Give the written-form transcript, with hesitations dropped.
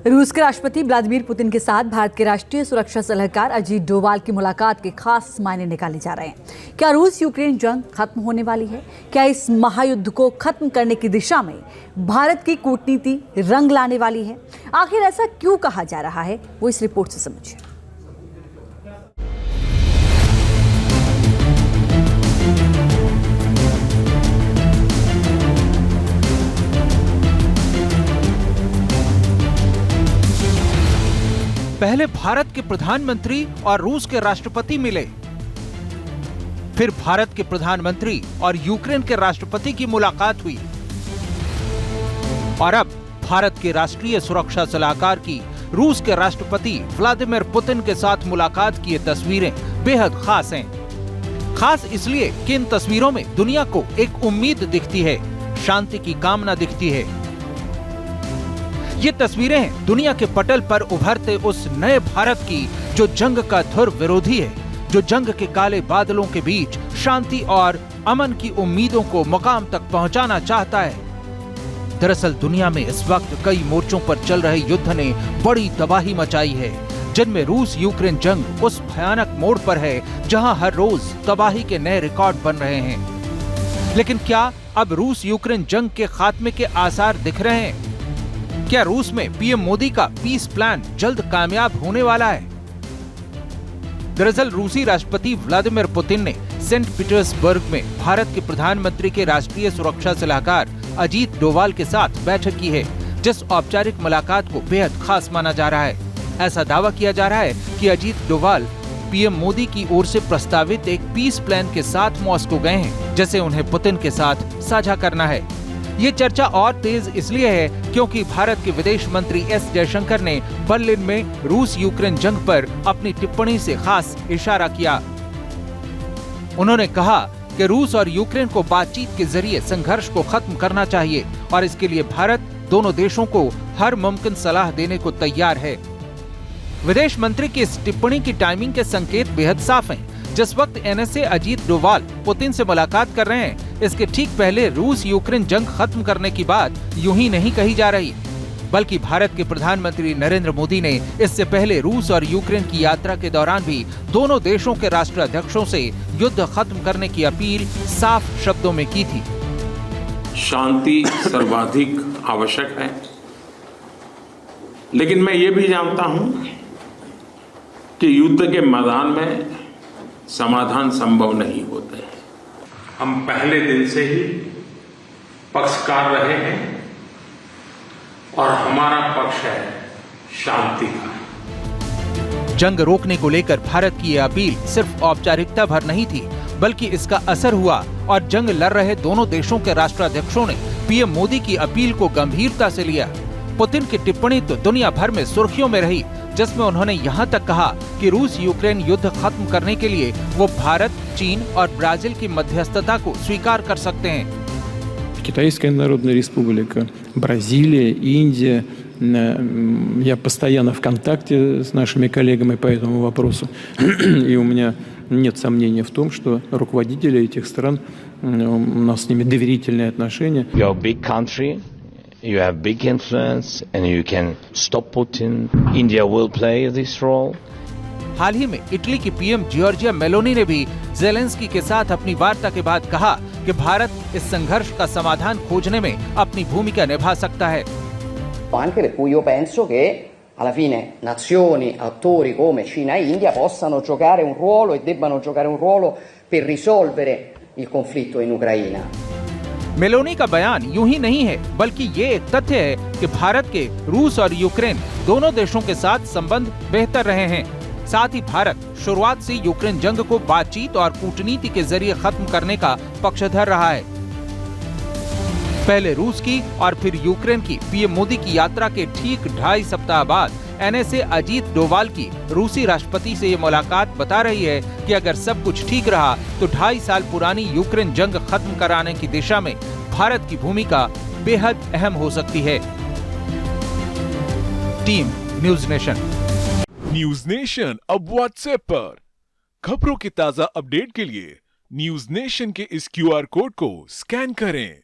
रूस के राष्ट्रपति व्लादिमीर पुतिन के साथ भारत के राष्ट्रीय सुरक्षा सलाहकार अजीत डोभाल की मुलाकात के खास मायने निकाले जा रहे हैं। क्या रूस यूक्रेन जंग खत्म होने वाली है? क्या इस महायुद्ध को खत्म करने की दिशा में भारत की कूटनीति रंग लाने वाली है? आखिर ऐसा क्यों कहा जा रहा है, वो इस रिपोर्ट से समझिए। पहले भारत के प्रधानमंत्री और रूस के राष्ट्रपति मिले, फिर भारत के प्रधानमंत्री और यूक्रेन के राष्ट्रपति की मुलाकात हुई और अब भारत के राष्ट्रीय सुरक्षा सलाहकार की रूस के राष्ट्रपति व्लादिमीर पुतिन के साथ मुलाकात की ये तस्वीरें बेहद खास हैं। खास इसलिए कि इन तस्वीरों में दुनिया को एक उम्मीद दिखती है, शांति की कामना दिखती है। ये तस्वीरें हैं दुनिया के पटल पर उभरते उस नए भारत की जो जंग का धुर विरोधी है, जो जंग के काले बादलों के बीच शांति और अमन की उम्मीदों को मुकाम तक पहुंचाना चाहता है। दरअसल दुनिया में इस वक्त कई मोर्चों पर चल रहे युद्ध ने बड़ी तबाही मचाई है, जिनमें रूस यूक्रेन जंग उस भयानक मोड़ पर है जहां हर रोज तबाही के नए रिकॉर्ड बन रहे हैं। लेकिन क्या अब रूस यूक्रेन जंग के खात्मे के आसार दिख रहे हैं? क्या रूस में पीएम मोदी का पीस प्लान जल्द कामयाब होने वाला है? दरअसल रूसी राष्ट्रपति व्लादिमीर पुतिन ने सेंट पीटर्सबर्ग में भारत के प्रधानमंत्री के राष्ट्रीय सुरक्षा सलाहकार अजीत डोभाल के साथ बैठक की है, जिस औपचारिक मुलाकात को बेहद खास माना जा रहा है। ऐसा दावा किया जा रहा है कि अजीत डोभाल पीएम मोदी की ओर से प्रस्तावित एक पीस प्लान के साथ मॉस्को गए हैं, जैसे उन्हें पुतिन के साथ साझा करना है। ये चर्चा और तेज इसलिए है क्योंकि भारत के विदेश मंत्री एस जयशंकर ने बर्लिन में रूस यूक्रेन जंग पर अपनी टिप्पणी से खास इशारा किया। उन्होंने कहा कि रूस और यूक्रेन को बातचीत के जरिए संघर्ष को खत्म करना चाहिए और इसके लिए भारत दोनों देशों को हर मुमकिन सलाह देने को तैयार है। विदेश मंत्री की इस टिप्पणी की टाइमिंग के संकेत बेहद साफ हैं। जिस वक्त एनएसए अजीत डोभाल पुतिन से मुलाकात कर रहे हैं, इसके ठीक पहले रूस यूक्रेन जंग खत्म करने की बात यूं ही नहीं कही जा रही, बल्कि भारत के प्रधानमंत्री नरेंद्र मोदी ने इससे पहले रूस और यूक्रेन की यात्रा के दौरान भी दोनों देशों के राष्ट्राध्यक्षों से युद्ध खत्म करने की अपील साफ शब्दों में की थी। शांति सर्वाधिक आवश्यक है, लेकिन मैं ये भी जानता हूं कि युद्ध के मैदान में समाधान संभव नहीं होते। हम पहले दिन से ही पक्षकार रहे हैं और हमारा पक्ष है शांति का। जंग रोकने को लेकर भारत की यह अपील सिर्फ औपचारिकता भर नहीं थी, बल्कि इसका असर हुआ और जंग लड़ रहे दोनों देशों के राष्ट्राध्यक्षों ने पीएम मोदी की अपील को गंभीरता से लिया। पुतिन की टिप्पणी तो दुनिया भर में सुर्खियों में रही, जिसमें उन्होंने यहाँ तक कहा कि रूस यूक्रेन युद्ध खत्म करने के लिए वो भारत, चीन और ब्राजील की मध्यस्थता को स्वीकार कर सकते हैं। Китайская Народная Республика, Бразилия, Индия. Я постоянно в контакте с нашими коллегами по этому вопросу. И у меня нет сомнения в том, что руководители этих стран, у нас с ними доверительные отношения. You're a big country. You have big influence and you can stop Putin. India will play this role. हाल ही में इटली की पीएम जॉर्जिया मेलोनी ने भी ज़ेलेंस्की के साथ अपनी वार्ता के बाद कहा कि भारत इस संघर्ष का समाधान खोजने में अपनी भूमिका निभा सकता है। Anche per cui io penso che alla fine nazioni, attori come Cina e India possano giocare un ruolo e debbano giocare un ruolo per risolvere il conflitto in Ucraina. Meloni का बयान यूं ही नहीं है, बल्कि ये एक तथ्य है कि भारत के रूस और यूक्रेन दोनों देशों के साथ संबंध बेहतर रहे हैं। साथ ही भारत शुरुआत से यूक्रेन जंग को बातचीत और कूटनीति के जरिए खत्म करने का पक्षधर रहा है। पहले रूस की और फिर यूक्रेन की पीएम मोदी की यात्रा के ठीक 2.5 सप्ताह बाद एनएसए अजीत डोभाल की रूसी राष्ट्रपति से ये मुलाकात बता रही है कि अगर सब कुछ ठीक रहा तो 2.5 साल पुरानी यूक्रेन जंग खत्म कराने की दिशा में भारत की भूमिका बेहद अहम हो सकती है। Team news nation. News nation अब व्हाट्सएप पर खबरों के ताजा अपडेट के लिए न्यूज नेशन के इस क्यूआर कोड को स्कैन करें।